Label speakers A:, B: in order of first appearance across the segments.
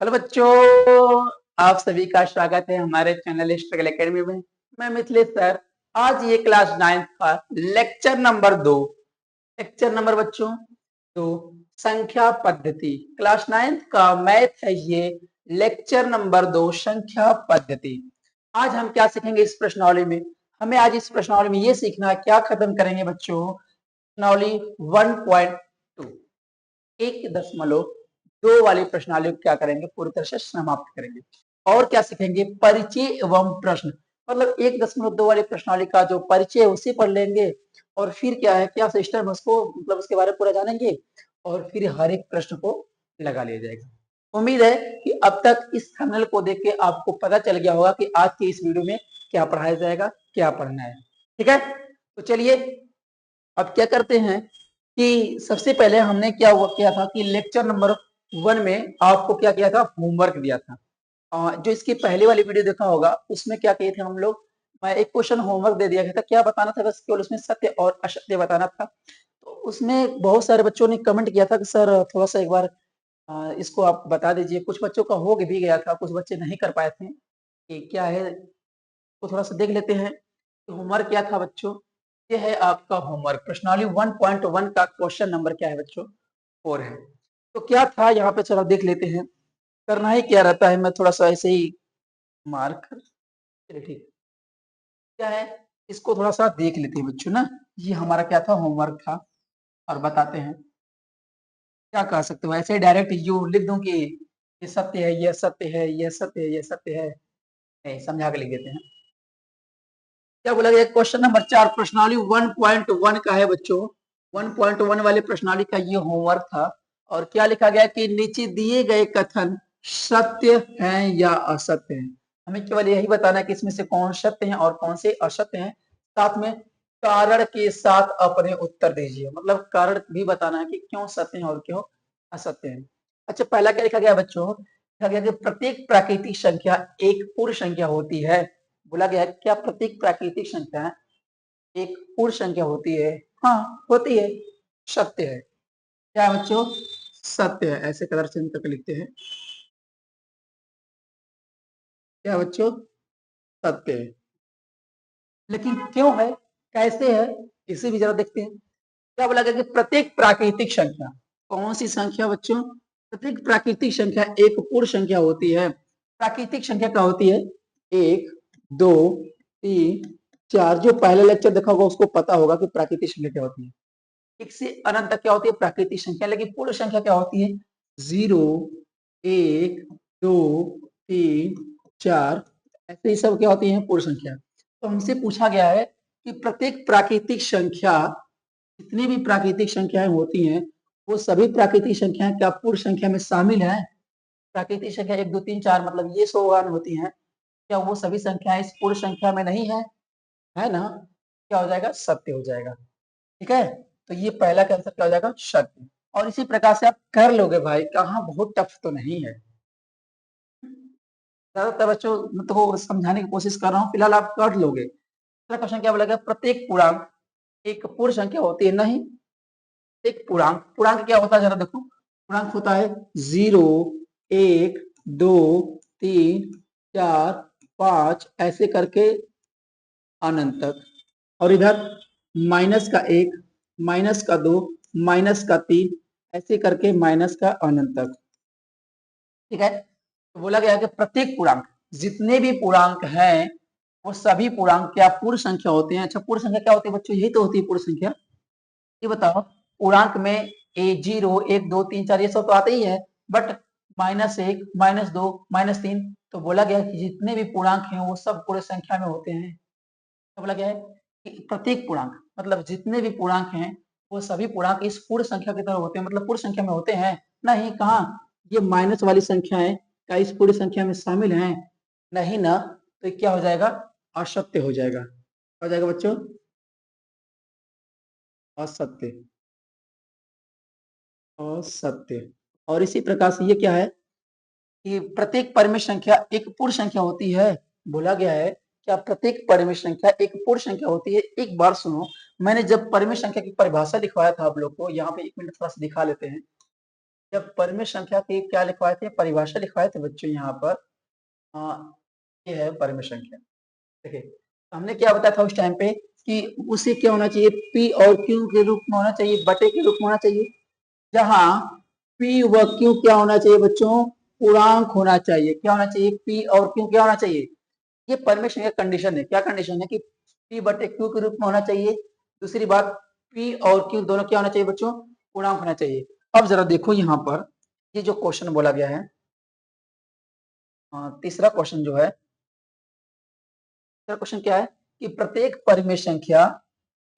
A: Hello बच्चों, आप सभी का स्वागत है हमारे चैनल स्ट्रगल एकेडमी में। मैं मिथिलेश सर। आज ये क्लास 9th का लेक्चर नंबर 2। लेक्चर नंबर बच्चों 2, संख्या पद्धति। क्लास 9th का मैथ है ये। लेक्चर नंबर 2, संख्या पद्धति। आज हम क्या सीखेंगे इस प्रश्नावली में? हमें आज इस प्रश्नावली में ये सीखना है, क्या खत्म करेंगे बच्चों? प्रश्नावली 1.2, 1.2 वाली प्रश्नावली को क्या करेंगे? पूरी तरह से समाप्त करेंगे। और क्या सीखेंगे? परिचय एवं प्रश्न। मतलब 1.2 वाली प्रश्नावली का जो परिचय है उसे पढ़ लेंगे, और फिर क्या है, क्या सिस्टम है उसको, मतलब उसके बारे में पूरा जानेंगे, और फिर हर एक प्रश्न को लगा लिया जाएगा। उम्मीद है कि अब तक इस थंबनेल को देख के आपको पता चल गया होगा कि आज के इस वीडियो में क्या पढ़ाया जाएगा, क्या पढ़ना है। ठीक है, तो चलिए अब क्या करते हैं कि सबसे पहले हमने क्या हुआ किया था कि लेक्चर नंबर 1 में आपको क्या किया था? होमवर्क दिया था। जो इसकी पहले वाली वीडियो देखा होगा उसमें क्या किए थे हम लोग? मैं एक क्वेश्चन होमवर्क दे दिया गया था। क्या बताना था? बस केवल उसमें सत्य और असत्य बताना था। तो उसमें बहुत सारे बच्चों ने कमेंट किया था कि सर थोड़ा सा एक बार इसको आप बता दीजिए। कुछ बच्चों का हो भी गया था, कुछ बच्चे नहीं कर पाए थे कि क्या है, तो थोड़ा सा देख लेते हैं। होमवर्क क्या था बच्चों? ये है आपका होमवर्क। प्रश्नावली 1.1 का क्वेश्चन नंबर क्या है बच्चों? 4 है। तो क्या था यहाँ पे, चलो देख लेते हैं। करना ही क्या रहता है, मैं थोड़ा सा ऐसे ही मार्क, चलिए ठीक क्या है, इसको थोड़ा सा देख लेते हैं बच्चों ना। ये हमारा क्या था? होमवर्क था। और बताते हैं क्या कह सकते हो, ऐसे डायरेक्ट यू लिख दूं कि ये सत्य है, ये सत्य है, ये सत्य है, ये सत्य है? नहीं, समझा के लिख देते हैं। क्या बोला गया? क्वेश्चन नंबर 4 प्रश्नावली 1.1 का है बच्चों। 1.1 वाले प्रश्नावली का ये होमवर्क था। और क्या लिखा गया कि नीचे दिए गए कथन सत्य हैं या असत्य हैं? हमें केवल यही बताना है कि इसमें से कौन सत्य है और कौन से असत्य हैं। साथ में कारण के साथ अपने उत्तर दीजिए। मतलब कारण भी बताना है कि क्यों सत्य है और क्यों असत्य है। अच्छा, पहला क्या लिखा गया बच्चों? लिखा गया कि प्रत्येक प्राकृतिक संख्या एक पूर्ण संख्या होती है। बोला गया है क्या प्रत्येक प्राकृतिक संख्या एक पूर्ण संख्या होती है? हाँ, होती है। सत्य है। क्या बच्चों? सत्य है। ऐसे कलर से तक लिखते हैं। क्या बच्चों? सत्य है। लेकिन क्यों है, कैसे है, इसे भी जरा देखते हैं। क्या बोला गया कि प्रत्येक प्राकृतिक संख्या, कौन सी संख्या बच्चों? प्रत्येक प्राकृतिक संख्या एक पूर्ण संख्या होती है। प्राकृतिक संख्या क्या होती है? 1, 2, 3, 4। जो पहले लेक्चर देखा होगा उसको पता होगा कि प्राकृतिक संख्या क्या होती है। एक से अनंत तक क्या होती है? प्राकृतिक संख्या। लेकिन पूर्ण संख्या क्या होती है? 0, 1, 2, 3, 4, ऐसे ही सब क्या होती है? पूर्ण संख्या। तो हमसे पूछा गया है कि प्रत्येक प्राकृतिक संख्या, जितनी भी प्राकृतिक संख्याएं होती हैं, वो सभी प्राकृतिक संख्याएं क्या पूर्ण संख्या में शामिल है? प्राकृतिक संख्या 1, 2, 3, 4 मतलब ये 100 होती हैं। क्या वो सभी संख्याएं इस पूर्ण संख्या में नहीं है? है ना? क्या हो जाएगा? सत्य हो जाएगा। ठीक है, तो ये पहला का आंसर क्या हो जाएगा? सत्य। और इसी प्रकार से आप कर लोगे भाई, कहाँ बहुत टफ तो नहीं है। ज्यादातर बच्चों तो समझाने की कोशिश कर रहा हूँ, फिलहाल आप कर लोगे। दूसरा क्वेश्चन क्या बोला गया? प्रत्येक पूर्णांक एक पूर्ण संख्या होती है? नहीं। एक पूर्णांक, पूर्णांक क्या होता है जरा देखो। पूर्णांक होता है 0, 1, 2, 3, 4, 5 ऐसे करके अनंत तक। और इधर माइनस का 1, माइनस का 2, माइनस का 3 ऐसे करके माइनस का अनंत तक। ठीक है, तो बोला गया कि प्रत्येक पूर्णांक, जितने भी पूर्णांक हैं वो सभी पूर्णांक क्या पूर्ण संख्या होते हैं? अच्छा, पूर्ण संख्या क्या होती है बच्चों? यही तो होती है पूर्ण संख्या। ये बताओ, पूर्णांक में ए 0, 1, 2, 3, 4 ये सब तो आते ही है। बट -1, -2, -3, तो बोला गया कि जितने भी पूर्णांक हैं वो सब पूर्ण संख्या में होते हैं। तो बोला गया है कि प्रत्येक पूर्णांक मतलब जितने भी पूर्णांक हैं वो सभी पूर्णांक इस पूर्ण संख्या की तरह होते हैं। मतलब पूर्ण संख्या में होते हैं? नहीं। कहाँ? ये माइनस वाली संख्याएं क्या इस पूरी संख्या में शामिल हैं? नहीं ना। तो क्या हो जाएगा? असत्य हो जाएगा। हो जाएगा बच्चों? असत्य। असत्य। और इसी प्रकार से ये क्या है कि प्रत्येक परिमेय संख्या एक पूर्ण संख्या होती है। बोला गया है क्या प्रत्येक परिमेय संख्या एक पूर्ण संख्या होती है? एक बार सुनो, मैंने जब परिमेय संख्या की परिभाषा लिखवाया था आप लोग को, यहाँ पे 1 मिनट थोड़ा सा दिखा लेते हैं। जब परिमेय संख्या की क्या लिखवाए थे, परिभाषा लिखवाए थे बच्चों यहाँ पर। ये है परिमेय संख्या। देखिए हमने क्या बताया था उस टाइम पे कि उसे क्या होना चाहिए, पी और क्यू के रूप में होना चाहिए, बटे के रूप में होना चाहिए, जहां पी व क्यू क्या होना चाहिए बच्चों, पूर्णांक होना चाहिए। क्या होना चाहिए, पी और क्यू क्या होना चाहिए, ये परिमेय संख्या कंडीशन है। क्या कंडीशन है कि पी बटे क्यू के रूप में होना चाहिए। दूसरी बात, पी और क्यू दोनों क्या होना चाहिए बच्चों, पूर्णांक होना चाहिए। अब जरा देखो यहाँ पर ये जो क्वेश्चन बोला गया है, तीसरा क्वेश्चन जो है, तीसरा क्वेश्चन क्या है कि प्रत्येक परिमेय संख्या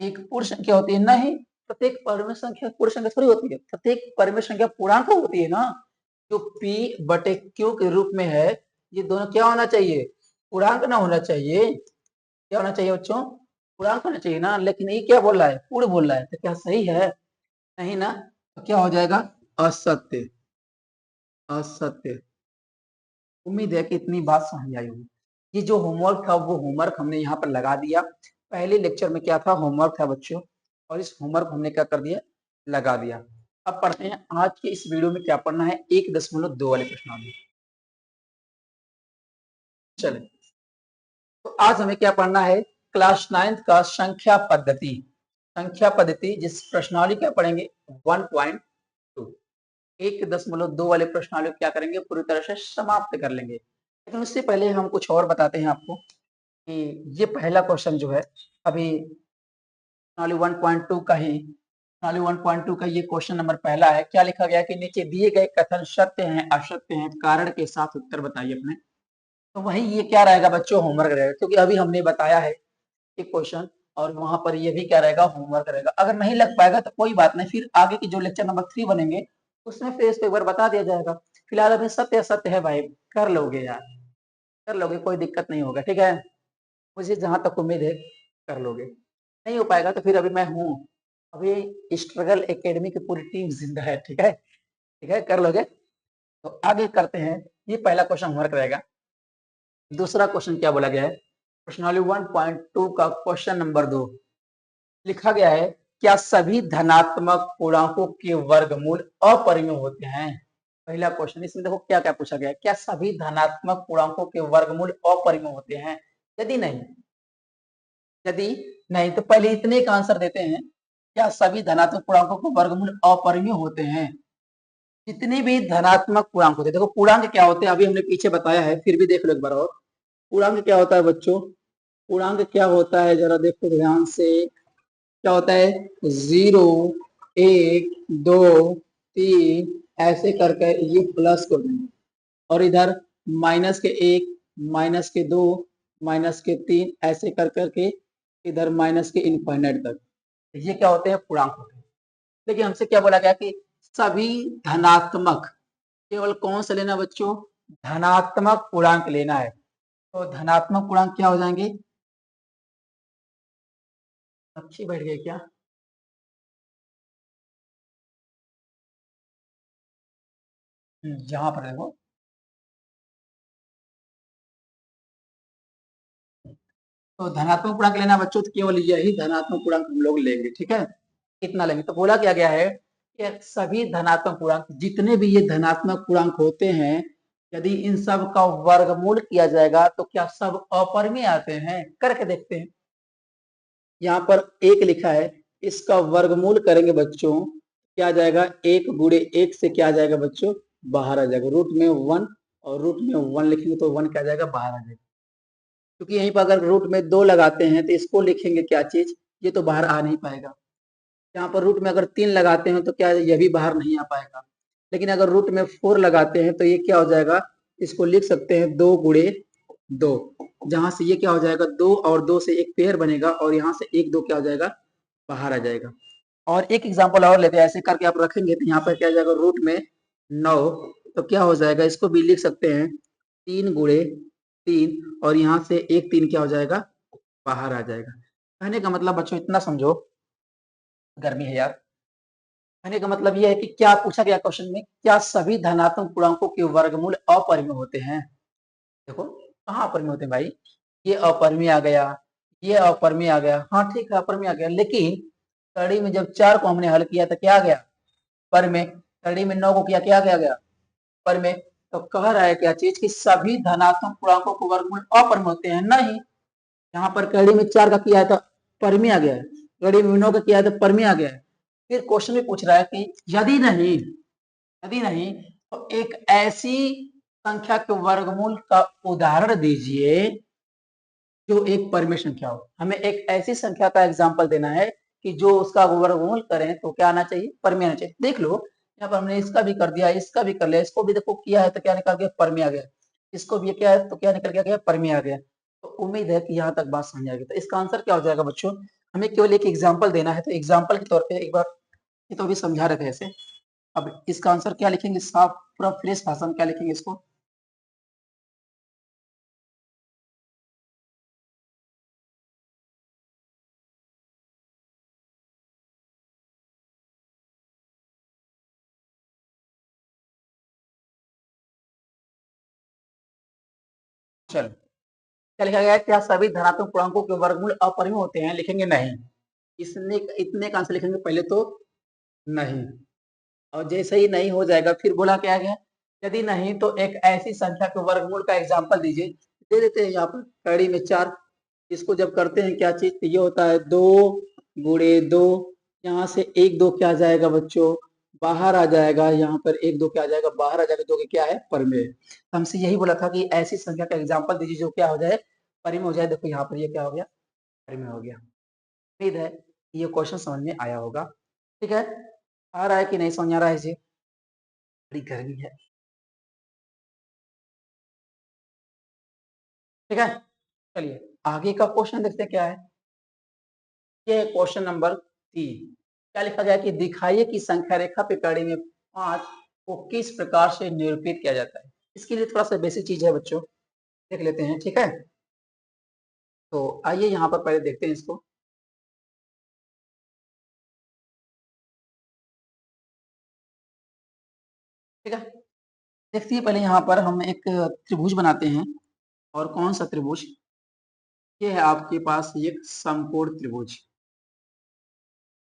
A: एक पूर्ण संख्या होती है। नहीं, प्रत्येक परिमेय संख्या पूर्ण संख्या थोड़ी होती है, प्रत्येक परिमेय संख्या पूर्णांक होती है ना। जो p बटे q के रूप में है, ये दोनों क्या होना चाहिए, पूर्णांक ना होना चाहिए। क्या होना चाहिए बच्चों, पूर्णांक होना चाहिए ना। लेकिन ये क्या बोल रहा है, पूर्ण बोल रहा है, तो क्या सही है, नहीं ना। तो क्या हो जाएगा, असत्य। असत्य। उम्मीद है कि इतनी बात समझ आई होगी। ये जो होमवर्क था वो होमवर्क हमने यहाँ पर लगा दिया। पहले लेक्चर में क्या था, होमवर्क था बच्चों, और इस होमवर्क हमने क्या कर दिया, लगा दिया। अब पढ़ते हैं आज के इस वीडियो में क्या पढ़ना है, 1.2 वाले प्रश्नावली। चले, तो आज हमें क्या पढ़ना है, क्लास 9th का संख्या पद्धति। संख्या पद्धति जिस प्रश्नावली क्या पढ़ेंगे, 1.2। 1.2 वाले प्रश्नावली क्या करेंगे, पूरी तरह से समाप्त कर लेंगे। लेकिन उससे पहले हम कुछ और बताते हैं आपको कि ये पहला क्वेश्चन जो है, अभी प्रश्नावली 1.2 का ही, प्रश्नावली 1.2 का ये क्वेश्चन नंबर पहला है। क्या लिखा गया कि नीचे दिए गए कथन सत्य हैं असत्य हैं, कारण के साथ उत्तर बताइए अपने। तो वही ये क्या रहेगा बच्चों, होमवर्क रहेगा, क्योंकि अभी हमने बताया है ये क्वेश्चन, और वहां पर ये भी क्या रहेगा, होमवर्क रहेगा। अगर नहीं लग पाएगा तो कोई बात नहीं, फिर आगे की जो लेक्चर नंबर 3 बनेंगे उसमें फिर इस पे एक बार बता दिया जाएगा। फिलहाल अभी सत्य असत्य है भाई, कर लोगे यार, कर लोगे, कोई दिक्कत नहीं होगा, ठीक है। मुझे जहां तक उम्मीद है कर लोगे। नहीं हो पाएगा तो फिर अभी मैं हूँ, अभी स्ट्रगल एकेडमी की पूरी टीम जिंदा है, ठीक है, ठीक है, कर लोगे। तो आगे करते हैं, ये पहला क्वेश्चन होमवर्क रहेगा। दूसरा क्वेश्चन क्या बोला गया है, प्रश्नावली 1.2 का क्वेश्चन नंबर 2 लिखा गया है, क्या सभी धनात्मक पूर्णांकों के वर्गमूल अपरिमेय होते हैं। पहला क्वेश्चन, इसमें देखो क्या क्या पूछा गया है, क्या सभी धनात्मक पूर्णांकों के वर्गमूल अपरिमेय होते हैं। यदि नहीं, यदि नहीं तो पहले इतने का आंसर देते हैं, क्या सभी धनात्मक पूर्णांकों के वर्गमूल अपरिमेय होते हैं। जितने भी धनात्मक पूर्णांक होते हैं, देखो पूर्णांक क्या होते हैं अभी हमने पीछे बताया है, फिर भी देख लो एक बार और। पूर्णांक क्या होता है बच्चों, पूर्णांक क्या होता है जरा देखो ध्यान से। क्या होता है, 0, 1, 2, 3 ऐसे करके ये प्लस कर देंगे, और इधर -1, -2, -3 ऐसे कर करके इधर माइनस के इनफाइनाइट तक, ये क्या होते हैं, पूर्णांक होते हैं। लेकिन हमसे क्या बोला गया कि सभी धनात्मक, केवल कौन सा लेना बच्चों, धनात्मक पूर्णांक लेना है। तो धनात्मक पूर्णांक क्या हो जाएंगे, अच्छी बैठ गई क्या, जहां पर देखो, तो धनात्मक पूर्णांक लेना बच्चों, तो केवल यही धनात्मक पूर्णांक हम लोग लेंगे, ठीक है, इतना लेंगे। तो बोला क्या गया है कि सभी धनात्मक पूर्णांक, जितने भी ये धनात्मक पूर्णांक होते हैं, यदि इन सब का वर्गमूल किया जाएगा तो क्या सब अपरिमेय आते हैं, करके देखते हैं। यहाँ पर एक लिखा है, इसका वर्गमूल करेंगे बच्चों, क्या आ जाएगा, 1 × 1 से क्या आ जाएगा बच्चों, बाहर आ जाएगा, रूट में 1, और रूट में 1 लिखेंगे तो 1 क्या आ जाएगा, बाहर आ जाएगा। क्योंकि यहीं पर अगर रूट में 2 लगाते हैं तो इसको लिखेंगे क्या चीज, ये तो बाहर आ नहीं पाएगा। यहाँ पर रूट में अगर 3 लगाते हैं तो क्या ये भी बाहर नहीं आ पाएगा। लेकिन अगर रूट में 4 लगाते हैं तो ये क्या हो जाएगा, इसको लिख सकते हैं 2 × 2, जहां से ये क्या हो जाएगा, 2 और 2 से एक पेयर बनेगा, और यहाँ से 1 2 क्या हो जाएगा, बाहर आ जाएगा। और एक एग्जाम्पल और लेते हैं, ऐसे करके आप रखेंगे तो यहाँ पर क्या हो जाएगा, रूट में 9, तो क्या हो जाएगा, इसको भी लिख सकते हैं 3 × 3, और यहाँ से 1 3 क्या हो जाएगा, बाहर आ जाएगा। कहने का मतलब बच्चों इतना समझो, गर्मी है यार, कहने का मतलब ये है कि क्या पूछा गया क्वेश्चन में, क्या सभी धनात्मक पूर्णांकों के वर्गमूल अपरिमेय होते हैं। देखो कहाँ अपरिमेय होते हैं भाई, ये अपरिमेय आ गया, ये अपरिमेय आ गया, हाँ ठीक है अपरिमेय आ गया, लेकिन कड़ी में जब 4 को हमने हल किया तो क्या आ गया, परिमेय। कड़ी में 9 को किया क्या गया पर में। तो कह रहा है क्या चीज कि सभी धनात्मक पूर्णांकों को वर्गमूल अपरम होते हैं। नहीं, यहाँ पर कड़ी में 4 का किया है तो परमी आ गया है, कड़ी में 9 का किया है तो परमी आ गया है। फिर क्वेश्चन में पूछ रहा है कि यदि नहीं तो एक ऐसी संख्या के वर्गमूल का उदाहरण दीजिए जो एक परमेय संख्या हो। हमें एक ऐसी संख्या का एग्जाम्पल देना है कि जो उसका वर्गमूल करें तो क्या आना चाहिए, परमेय आना चाहिए। देख लो यहाँ पर हमने इसका भी कर दिया, इसका भी कर लिया, इसको भी देखो किया है तो क्या निकल गया, परमेय आ गया। इसको भी किया है तो क्या निकल गया, परमेय आ गया। तो उम्मीद है कि यहाँ तक बात समझ आएगी। तो इसका आंसर क्या हो जाएगा बच्चों, हमें केवल एक एग्जाम्पल देना है। तो एग्जाम्पल के तौर पर एक बार ये तो अभी समझा रहे थे ऐसे। अब इसका आंसर क्या लिखेंगे, साफ पूरा फ्रेश भाषा में क्या लिखेंगे इसको। चलो क्या लिखा गया है, क्या सभी धनात्मक पूर्णांकों के वर्गमूल अपरिमेय होते हैं। लिखेंगे नहीं, इसने इतने का आंसर लिखेंगे पहले तो नहीं। और जैसे ही नहीं हो जाएगा फिर बोला क्या गया, यदि नहीं तो एक ऐसी संख्या के वर्गमूल का एग्जाम्पल दीजिए। दे देते हैं यहाँ पर कड़ी में 4। इसको जब करते हैं क्या चीज, ये होता है 2 गुणे 2, यहाँ से 1 2 क्या आ जाएगा बच्चों, बाहर आ जाएगा। यहाँ पर 1 2 क्या आ जाएगा, बाहर आ जाएगा, जो कि क्या है, परमेय। हमसे यही बोला था कि ऐसी संख्या का एग्जाम्पल दीजिए जो क्या हो जाए, परिमेय हो जाए। देखो यहाँ पर ये क्या हो गया, परिमेय हो गया। उम्मीद है ये क्वेश्चन समझ में आया होगा। ठीक है, आ रहा है कि नहीं समझ आ रहा है जी, बड़ी गर्मी है। ठीक है, चलिए आगे का क्वेश्चन देखते हैं क्या है। ये क्वेश्चन नंबर 3। क्या लिखा गया कि दिखाइए कि संख्या रेखा पे कड़ी में 5 को किस प्रकार से निरूपित किया जाता है। इसके लिए थोड़ा सा बेसिक चीज है बच्चों, देख लेते हैं। ठीक है, तो आइए यहाँ पर पहले देखते हैं इसको। ठीक है, देखते हैं पहले यहाँ पर हम एक त्रिभुज बनाते हैं। और कौन सा त्रिभुज, ये है आपके पास एक समकोण त्रिभुज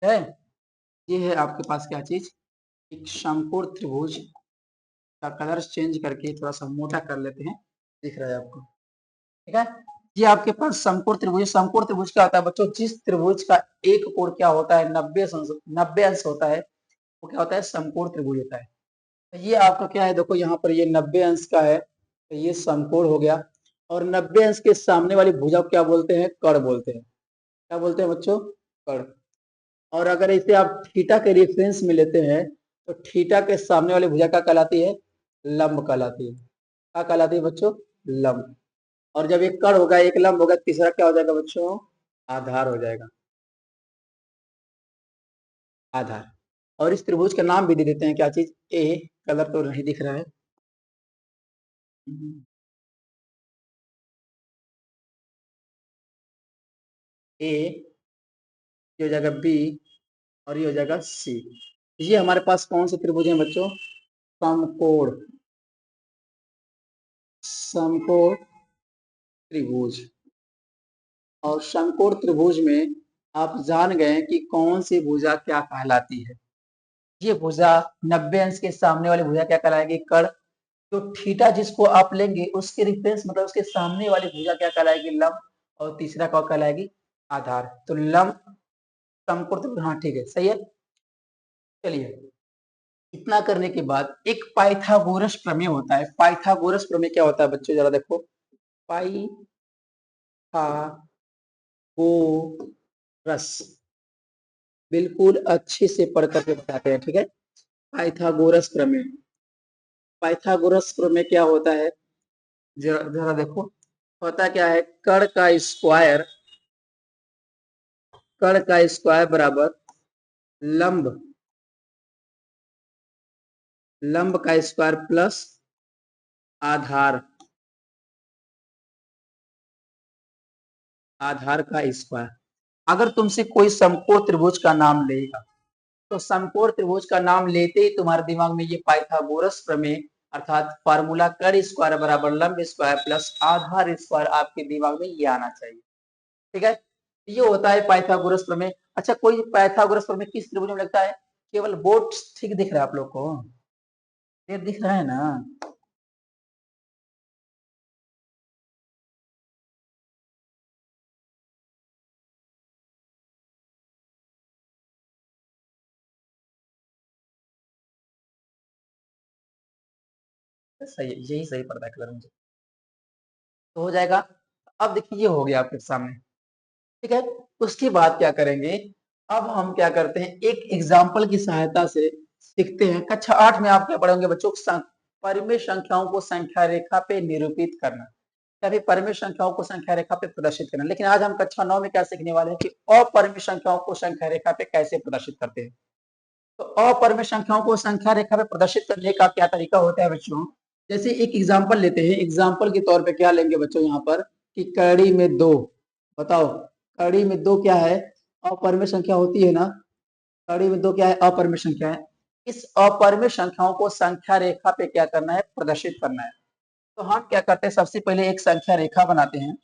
A: है। ये है आपके पास क्या चीज, एक समकोण त्रिभुज का कलर चेंज करके थोड़ा सा मोटा कर लेते हैं, दिख रहा है आपको। ठीक है, ये आपके पास समकोण त्रिभुज। समकोण त्रिभुज क्या होता है बच्चों, जिस त्रिभुज का एक कोण क्या होता है, 90 अंश होता है, वो क्या होता है, समकोण त्रिभुज होता है। तो ये आपका क्या है, देखो यहाँ पर ये 90 अंश का है, तो ये समकोण हो गया। और 90 अंश के सामने वाली भुजा को क्या बोलते हैं, कर्ण बोलते हैं। क्या बोलते हैं बच्चों, कर्ण। और अगर इसे आप थीटा के रेफरेंस में लेते हैं तो थीटा के सामने वाली भुजा क्या कहलाती है, लंब कहलाती है। क्या कहलाती है बच्चों, लंब। और जब एक कर्ण होगा, एक लंब होगा, तीसरा क्या हो जाएगा बच्चों, आधार हो जाएगा, आधार। और इस त्रिभुज का नाम भी दे देते हैं, क्या चीज, ए। कलर तो नहीं दिख रहा है, ए, ये हो जाएगा बी, और ये हो जाएगा सी। ये हमारे पास कौन से त्रिभुज हैं बच्चों, समकोण, समकोण त्रिभुज। और समकोण त्रिभुज में आप जान गए कि कौन सी भुजा क्या कहलाती है। ये भुजा 90 अंश के सामने वाली भुजा क्या कहलाएगी, कर्ण। तो थीटा जिसको आप लेंगे उसके रिफरेंस मतलब उसके सामने वाली भुजा क्या कहलाएगी, लंब। और तीसरा क्या कहलाएगी, आधार। तो लंब, समकोण त्रिभुज, हाँ ठीक है, सही है। चलिए, इतना करने के बाद एक पाइथागोरस प्रमेय होता है। पाइथागोरस प्रमेय क्या होता है बच्चों, जरा देखो। पाइथागोरस, बिल्कुल अच्छे से पढ़ करके बताते हैं। ठीक है, पाइथागोरस प्रमेय। पाइथागोरस प्रमेय क्या होता है, जरा जरा देखो। होता क्या है, कर्ण का स्क्वायर, कर्ण का स्क्वायर बराबर लंब, लंब का स्क्वायर प्लस आधार, आधार का स्क्वायर। अगर तुमसे कोई समकोण त्रिभुज का नाम लेगा तो समकोण त्रिभुज का नाम लेते ही तुम्हारे दिमाग में ये पाइथागोरस प्रमेय अर्थात फार्मूला कर्ण स्क्वायर बराबर लंब स्क्वायर प्लस आधार स्क्वायर आपके दिमाग में ये आना चाहिए। ठीक है, ये होता है पाइथागोरस प्रमेय। अच्छा, कोई पाइथागोरस प्रमेय किस त्रिभुज में लगता है, केवल बोर्ड ठीक दिख रहा है आप लोग को? क्लियर दिख रहा है ना? सही है, यही सही पड़ता है कलर मुझे। तो हो जाएगा। अब देखिए ये हो गया आपके सामने, ठीक है। उसके बाद क्या करेंगे, अब हम क्या करते हैं, एक एग्जाम्पल की सहायता से सीखते हैं। कक्षा 8 में आप क्या पढ़ोगे बच्चों, परिमेय संख्याओं को संख्या रेखा पे निरूपित करना, या फिर परिमेय संख्याओं को संख्या रेखा पे प्रदर्शित करना। लेकिन आज हम कक्षा 9 में क्या सीखने वाले हैं कि अपरिमेय संख्याओं को संख्या रेखा पे कैसे प्रदर्शित करते हैं। तो अपरिमेय संख्याओं को संख्या रेखा पे प्रदर्शित करने का क्या तरीका होता है बच्चों, जैसे एक एग्जाम्पल लेते हैं। एग्जाम्पल के तौर पे क्या लेंगे बच्चों यहाँ पर कि कड़ी में 2, बताओ कड़ी में 2 क्या है, अपरिमेय संख्या होती है ना। कड़ी में 2 क्या है, अपरिमेय संख्या है। इस अपरिमेय संख्याओं को संख्या रेखा पे क्या करना है, प्रदर्शित करना है। तो हम क्या करते हैं, सबसे पहले एक संख्या रेखा बनाते हैं।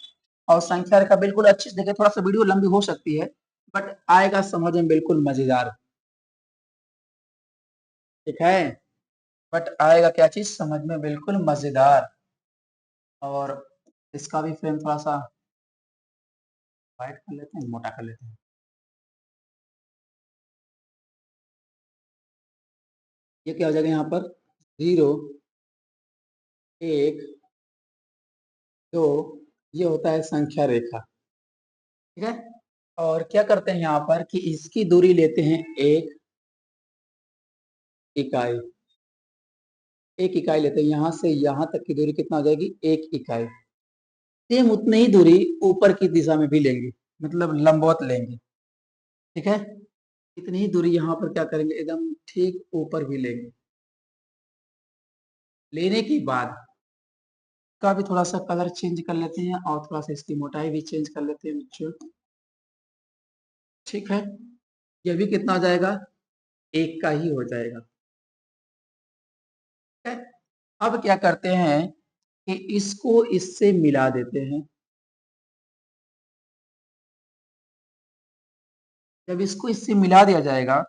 A: और संख्या रेखा बिल्कुल अच्छी से देखें, थोड़ा सा वीडियो लंबी हो सकती है बट आएगा समझ में बिल्कुल मजेदार, ठीक है। बट आएगा क्या चीज समझ में बिल्कुल मजेदार। और इसका भी फ्रेम थोड़ा सा वाइट कर लेते हैं, मोटा कर लेते हैं। ये क्या हो जाएगा यहाँ पर, 0 1 2, ये होता है संख्या रेखा, ठीक है। और क्या करते हैं यहाँ पर कि इसकी दूरी लेते हैं 1 इकाई, 1 इकाई लेते हैं। यहाँ से यहाँ तक की दूरी कितना हो जाएगी, 1 इकाई। सेम उतनी ही दूरी ऊपर की दिशा में भी लेंगे, मतलब लंबवत लेंगे, ठीक है। इतनी ही दूरी यहाँ पर क्या करेंगे, एकदम ठीक ऊपर भी लेंगे। लेने के बाद का भी थोड़ा सा कलर चेंज कर लेते हैं और थोड़ा सा इसकी मोटाई भी चेंज कर लेते हैं बच्चों, ठीक है। ये भी कितना हो जाएगा, 1 का ही हो जाएगा, ठीक है। अब क्या करते हैं कि इसको इससे मिला देते हैं। जब इसको इससे मिला दिया जाएगा,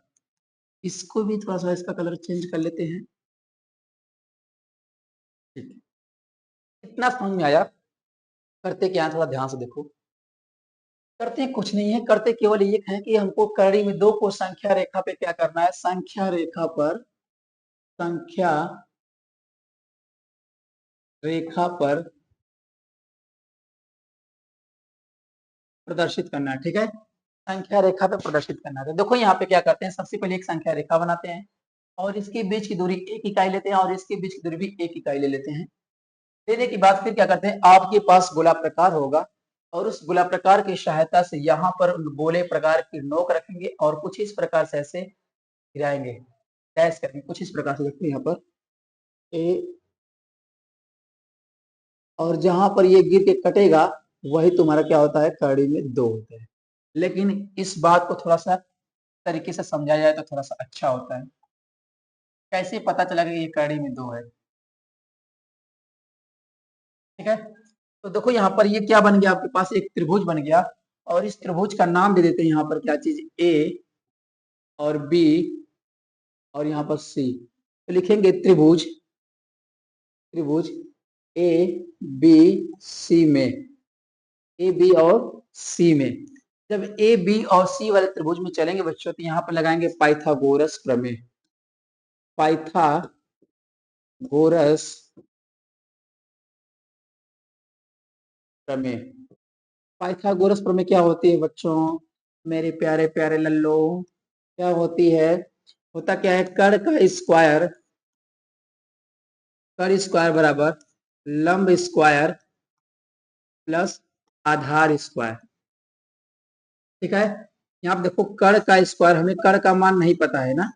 A: इसको भी थोड़ा सा इसका कलर चेंज कर लेते हैं, ठीक है। इतना समझ में आया। करते क्या है, थोड़ा ध्यान से देखो। करते कुछ नहीं है, करते केवल ये है कि हमको कड़ी में 2 को संख्या रेखा पे क्या करना है, संख्या रेखा पर, संख्या रेखा पर प्रदर्शित करना है, ठीक है। संख्या रेखा पे प्रदर्शित करना है। तो देखो यहाँ पे क्या करते हैं, सबसे पहले एक संख्या रेखा बनाते हैं और इसके बीच की दूरी 1 इकाई लेते हैं और इसके बीच की दूरी भी 1 इकाई ले लेते हैं। लेने के बाद फिर क्या करते हैं, आपके पास गोला प्रकार होगा और उस गोला प्रकार की सहायता से यहाँ पर गोले प्रकार की नोक रखेंगे और कुछ इस प्रकार से ऐसे गिराएंगे, डैश करेंगे कुछ इस प्रकार से। देखते हैं यहाँ पर ए, और जहां पर ये गिर के कटेगा वही तुम्हारा क्या होता है, कड़ी में 2 होता है। लेकिन इस बात को थोड़ा सा तरीके से समझाया जाए तो थोड़ा सा अच्छा होता है। कैसे पता चला कि ये कड़ी में 2 है, ठीक है। तो देखो यहाँ पर ये क्या बन गया, आपके पास एक त्रिभुज बन गया और इस त्रिभुज का नाम दे देते हैं यहाँ पर क्या चीज, ए और बी और यहाँ पर सी। तो लिखेंगे त्रिभुज, त्रिभुज ए बी सी में, ए बी और सी में। जब ए बी और सी वाले त्रिभुज में चलेंगे बच्चों तो यहाँ पर लगाएंगे पाइथागोरस प्रमेय, पाइथागोरस प्रमेय। पाइथागोरस प्रमेय क्या होती है बच्चों, मेरे प्यारे प्यारे लल्लो, क्या होती है, होता क्या है, कर्ण का स्क्वायर, कर्ण स्क्वायर बराबर लंब स्क्वायर प्लस आधार स्क्वायर, ठीक है। यहाँ पे देखो कर्ण का स्क्वायर, हमें कर्ण का मान नहीं पता है ना,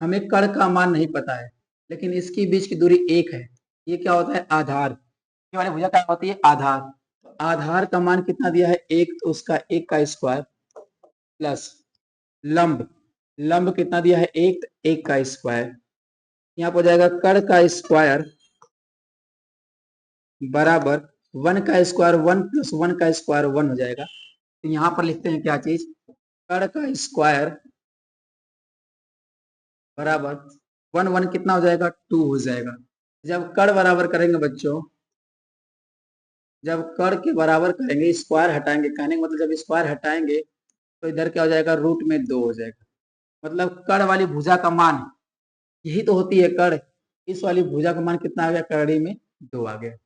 A: हमें कर्ण का मान नहीं पता है, लेकिन इसकी बीच की दूरी 1 है। ये क्या होता है, आधार। ये वाली भुजा क्या होती है, आधार। तो आधार का मान कितना दिया है, 1, तो उसका 1 का स्क्वायर प्लस लंब, लंब कितना दिया है, 1, 1 का स्क्वायर। यहाँ पर हो जाएगा कर्ण का स्क्वायर बराबर 1 का स्क्वायर 1 प्लस 1 का स्क्वायर 1 हो जाएगा। तो यहाँ पर लिखते हैं क्या चीज, कर्ण का स्क्वायर बराबर 1 1 कितना हो जाएगा 2 हो जाएगा। जब कड़ बराबर करेंगे बच्चों, जब कड़ के बराबर करेंगे स्क्वायर हटाएंगे, कहने का मतलब जब स्क्वायर हटाएंगे तो इधर क्या हो जाएगा रूट में 2 हो जाएगा। मतलब कड़ वाली भुजा का मान, यही तो होती है कड़, इस वाली भुजा का मान कितना आ गया कड़ी में 2 आ गया।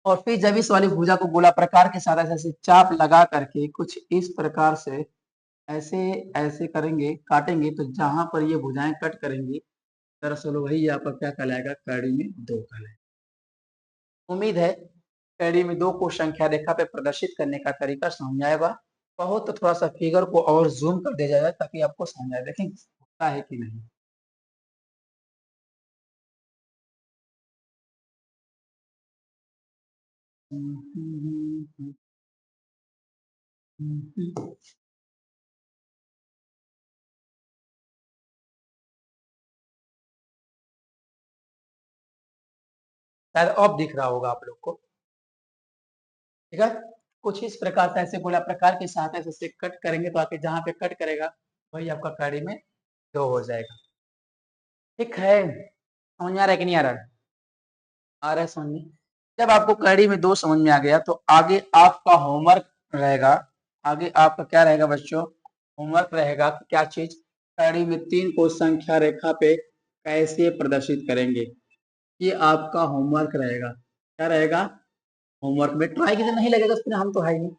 A: और फिर जब इस वाली भुजा को गोला प्रकार के साथ ऐसे चाप लगा करके कुछ इस प्रकार से ऐसे ऐसे करेंगे, काटेंगे, तो जहां पर ये भुजाएं कट करेंगी दरअसल वही यहाँ पर क्या कहलाएगा कड़ी में 2 कहलाएगा। उम्मीद है कड़ी में 2 को संख्या रेखा पे प्रदर्शित करने का तरीका समझ आएगा। कहो तो थोड़ा सा फिगर को और जूम कर दिया जाएगा ताकि आपको समझ आए, देखें होता है कि नहीं। शायद अब दिख रहा होगा आप लोग को, ठीक है। कुछ इस प्रकार से ऐसे गोला प्रकार के साथ ऐसे कट करेंगे तो आके जहां पे कट करेगा वही आपका कड़ी में 2 हो जाएगा। ठीक है, समझ में आ रहा है कि नहीं आ रहा है? आ रहा है समझ में। जब आपको कड़ी में 2 समझ में आ गया तो आगे आपका होमवर्क रहेगा। आगे आपका क्या रहेगा बच्चों? होमवर्क रहेगा कि क्या चीज, कड़ी में 3 को संख्या रेखा पे कैसे प्रदर्शित करेंगे, ये आपका होमवर्क रहेगा। क्या रहेगा? होमवर्क में ट्राई कीजिए, नहीं लगेगा उसमें हम तो है ही नहीं।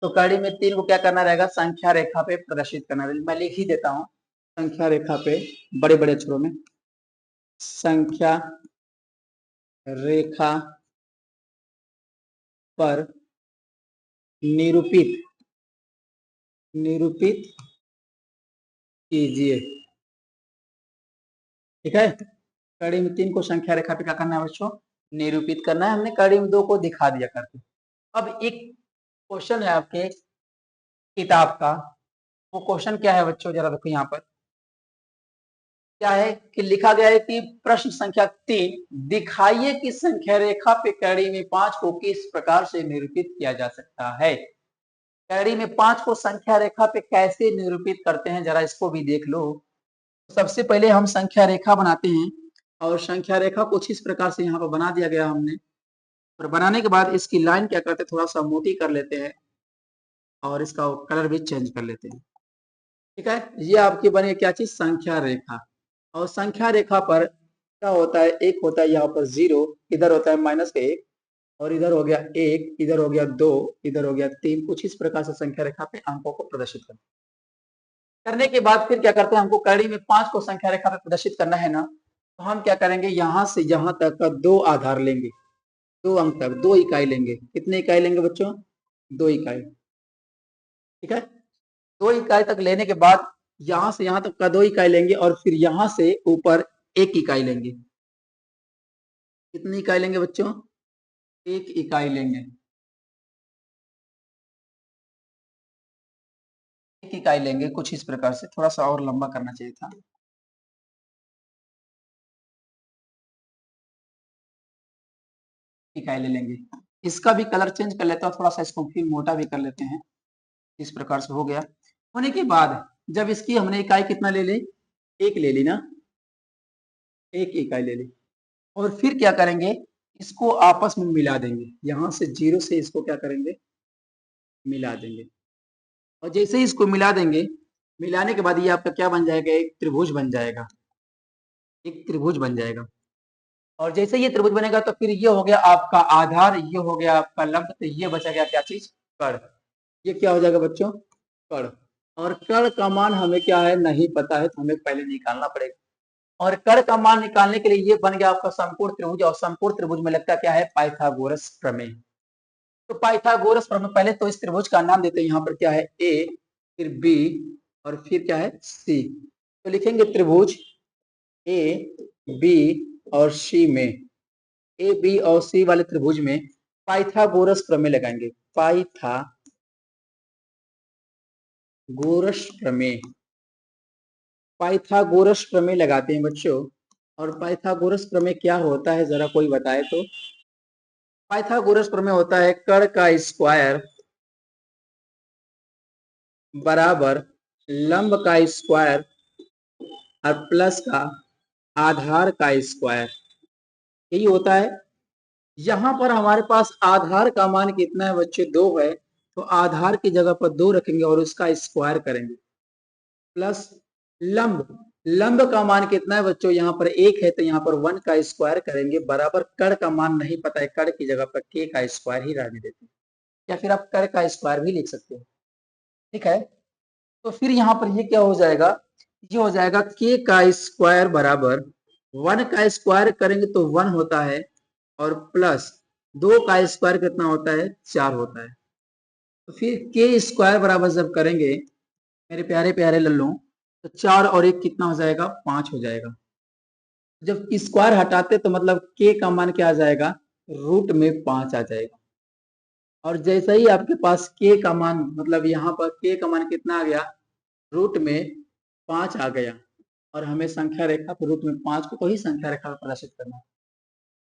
A: तो कड़ी में 3 को क्या करना रहेगा? संख्या रेखा पे प्रदर्शित करना रहेगा। मैं लिख ही देता हूँ संख्या रेखा पे बड़े बड़े अक्षरों में, संख्या रेखा पर निरूपित निरूपित कीजिए। ठीक है, कड़ी में 3 को संख्या रेखा पे क्या करना है बच्चों? निरूपित करना है। हमने कड़ी में 2 को दिखा दिया करके। अब एक क्वेश्चन है आपके किताब का, वो क्वेश्चन क्या है बच्चों जरा देखो यहाँ पर क्या है कि लिखा गया है कि प्रश्न संख्या 3, दिखाइए कि संख्या रेखा पे कड़ी में 5 को किस प्रकार से निरूपित किया जा सकता है। कड़ी में 5 को संख्या रेखा पे कैसे निरूपित करते हैं जरा इसको भी देख लो। सबसे पहले हम संख्या रेखा बनाते हैं और संख्या रेखा कुछ इस प्रकार से यहाँ पर बना दिया गया हमने। और बनाने के बाद इसकी लाइन क्या करते हैं, थोड़ा सा मोटी कर लेते हैं और इसका कलर भी चेंज कर लेते हैं। ठीक है, ये आपकी बनी क्या चीज? संख्या रेखा। और संख्या रेखा पर क्या होता है, एक होता है यहाँ पर 0, इधर होता है -1 और इधर हो गया 1, इधर हो गया 2, इधर हो गया 3। कुछ इस प्रकार से संख्या रेखा पे अंकों को प्रदर्शित करने के बाद फिर क्या करते हैं, हमको कड़ी में 5 को संख्या रेखा पे प्रदर्शित करना है ना, तो हम क्या करेंगे, यहाँ से यहाँ तक का 2 आधार लेंगे, 2 अंक तक 2 इकाई लेंगे। कितने इकाई लेंगे बच्चों? 2 इकाई। ठीक है, 2 इकाई तक लेने के बाद यहाँ से यहाँ तक का 2 इकाई लेंगे और फिर यहाँ से ऊपर 1 इकाई लेंगे। कितनी इकाई लेंगे बच्चों? 1 इकाई लेंगे। 1 इकाई लेंगे कुछ इस प्रकार से, थोड़ा सा और लंबा करना चाहिए था। इकाई ले लेंगे। इसका भी कलर चेंज कर लेता हूँ, थोड़ा सा इसको फिर मोटा भी कर लेते हैं। इस प्रकार से हो गया। होने के बाद जब इसकी हमने इकाई कितना ले ली? 1 ले ली ना, 1 इकाई ले ली। और फिर क्या करेंगे, इसको आपस में मिला देंगे। यहाँ से 0 से इसको क्या करेंगे? मिला देंगे। और जैसे ही इसको मिला देंगे, मिलाने के बाद ये आपका क्या बन जाएगा? एक त्रिभुज बन जाएगा। एक त्रिभुज बन जाएगा। और जैसे ये त्रिभुज बनेगा तो फिर ये हो गया आपका आधार, ये हो गया आपका लंब, तो ये बचा गया क्या चीज? कड़। ये क्या हो जाएगा बच्चों? कड़। और कड़ का मान हमें क्या है नहीं पता है, तो हमें पहले निकालना पड़ेगा। और कड़ का मान निकालने के लिए ये बन गया आपका समकोण त्रिभुज, और समकोण त्रिभुज में लगता क्या है? पाइथागोरस प्रमेय। तो पाइथागोरस प्रमेय, पहले तो इस त्रिभुज का नाम देते हैं। यहाँ पर क्या है? ए, फिर बी और फिर क्या है? सी। तो लिखेंगे त्रिभुज ए, बी और सी में, ए बी और सी वाले त्रिभुज में पाइथागोरस प्रमेय लगाएंगे। पाइथागोरस प्रमेय, पाइथागोरस प्रमेय लगाते हैं बच्चों। और पाइथागोरस प्रमेय क्या होता है जरा कोई बताए तो? पाइथागोरस प्रमेय होता है कड़ का स्क्वायर बराबर लंब का स्क्वायर और प्लस का आधार का स्क्वायर, यही होता है। यहाँ पर हमारे पास आधार का मान कितना है बच्चे, 2 है, तो आधार की जगह पर 2 रखेंगे और उसका स्क्वायर करेंगे, प्लस लंब, लंब का मान कितना है बच्चों, यहाँ पर 1 है तो यहाँ पर 1 का स्क्वायर करेंगे, बराबर कड़ का मान नहीं पता है, कड़ की जगह पर k का स्क्वायर ही रहने देते हैं, या फिर आप कड़ का स्क्वायर भी लिख सकते हो, ठीक है। तो फिर यहाँ पर ये क्या हो जाएगा, ये हो जाएगा k का स्क्वायर बराबर 1 का स्क्वायर करेंगे तो 1 होता है, और प्लस 2 का स्क्वायर कितना होता है, 4 होता है। तो फिर के स्क्वायर बराबर जब करेंगे मेरे प्यारे प्यारे लल्लों, तो 4 और 1 कितना हो जाएगा, 5 हो जाएगा। जब स्क्वायर हटाते तो मतलब के का मान क्या आ जाएगा, रूट में 5 आ जाएगा। और जैसे ही आपके पास के का मान, मतलब यहाँ पर के का मान कितना आ गया, रूट में 5 आ गया, और हमें संख्या रेखा पर रूट में 5 को ही संख्या रेखा पर प्रदर्शित करना है।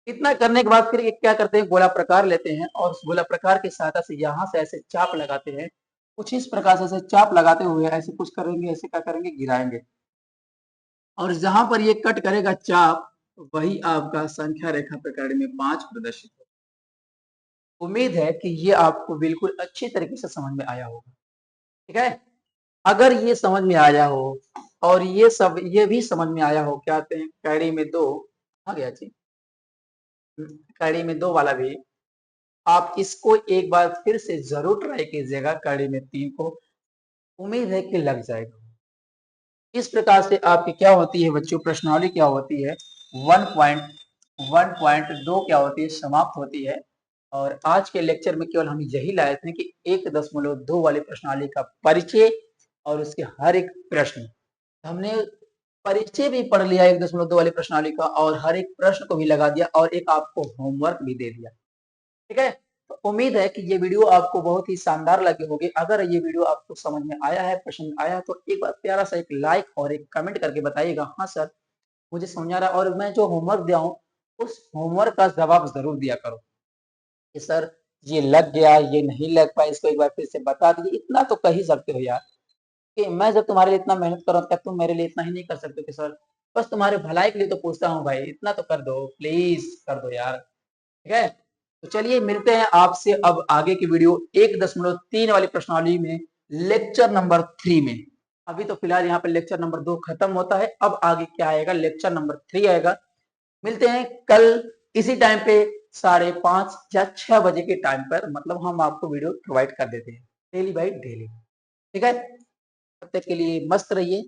A: इतना करने के बाद फिर क्या करते हैं, गोला प्रकार लेते हैं और उस गोला प्रकार की सहायता से यहाँ से ऐसे चाप लगाते हैं, कुछ इस प्रकार से ऐसे चाप लगाते हुए ऐसे कुछ करेंगे, ऐसे क्या करेंगे, गिराएंगे, और जहां पर ये कट करेगा चाप, वही आपका संख्या रेखा प्रकार में 5 प्रदर्शित हो। उम्मीद है कि ये आपको बिल्कुल अच्छी तरीके से समझ में आया होगा, ठीक है। अगर ये समझ में आया हो और ये भी समझ में आया हो, क्या कहते हैं, कड़ी में 2 आ गया जी, कड़ी में 2 वाला भी आप इसको एक बार फिर से जरूर ट्राई कीजिएगा, कड़ी में 3 को, उम्मीद है कि लग जाएगा। इस प्रकार से आपकी क्या होती है बच्चों, प्रश्नावली क्या होती है, 1.1.2 क्या होती है, समाप्त होती है। और आज के लेक्चर में केवल हम यही लाए थे कि 1.2 वाली प्रश्नावली का परिचय और उसके हर एक प्रश्न, हमने परिचय भी पढ़ लिया 1.2 वाली प्रश्नावली का, और हर एक प्रश्न को भी लगा दिया और एक आपको होमवर्क भी दे दिया, ठीक है। तो उम्मीद है कि ये वीडियो आपको बहुत ही शानदार लगी होगी। अगर ये वीडियो आपको समझ में आया है, पसंद आया, तो एक बार प्यारा सा एक लाइक और एक कमेंट करके बताइएगा, हाँ सर मुझे समझ आ रहा है, और मैं जो होमवर्क दिया हूँ उस होमवर्क का जवाब जरूर दिया करो कि सर ये लग गया, ये नहीं लग पाया, इसको एक बार फिर से बता दीजिए, इतना तो कह ही सकते हो यार, कि मैं जब तुम्हारे लिए इतना मेहनत कर रहा हूँ, क्या तुम मेरे लिए इतना ही नहीं कर सकते कि सर बस तुम्हारे भलाई के लिए तो पूछता हूँ भाई, इतना तो कर दो, प्लीज कर दो यार, ठीक है। तो चलिए मिलते हैं आपसे अब आगे की वीडियो 1.3 वाली प्रश्नावली में, लेक्चर नंबर 3 में। अभी तो फिलहाल यहाँ पे लेक्चर नंबर 2 खत्म होता है, अब आगे क्या आएगा, लेक्चर नंबर 3 आएगा। मिलते हैं कल इसी टाइम पे 5:30 या 6 बजे के टाइम पर, मतलब हम आपको वीडियो प्रोवाइड कर देते हैं डेली बाई डेली, ठीक है। तब तक के लिए मस्त रहिए,